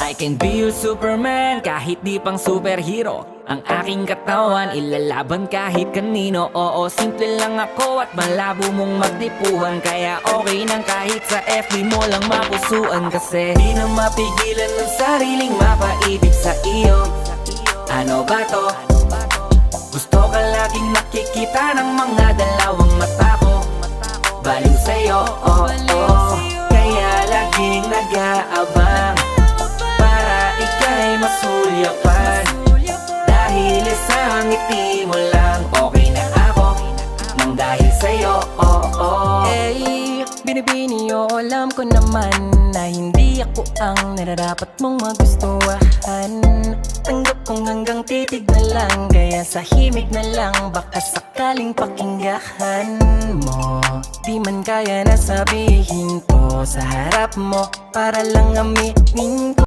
I can be your Superman kahit di pang superhero. Ang aking katawan ilalaban kahit kanino. Oo, simple lang ako at malabo mong magdipuhan. Kaya okay nang kahit sa FB mo lang mapusuan. Kasi di na mapigilan ng sariling mapaibig sa iyo. Ano ba to? Gusto ka laging nakikita ng mga dalawang mata ko. Baliw sa'yo, oh, oh. Kaya laging nag-aabang para ika'y masulyapan. Dahil isang ngiti mo lang, okay na ako nang dahil sa'yo, oh, oh. Eh, binibini o alam ko naman na hindi ako ang nararapat mong magustuhan. Tanggap kong hanggang titig na lang, kaya sa himig na lang baka sakaling pakinggan mo. Di man kaya na sabihin ko sa harap mo para lang aminin ko.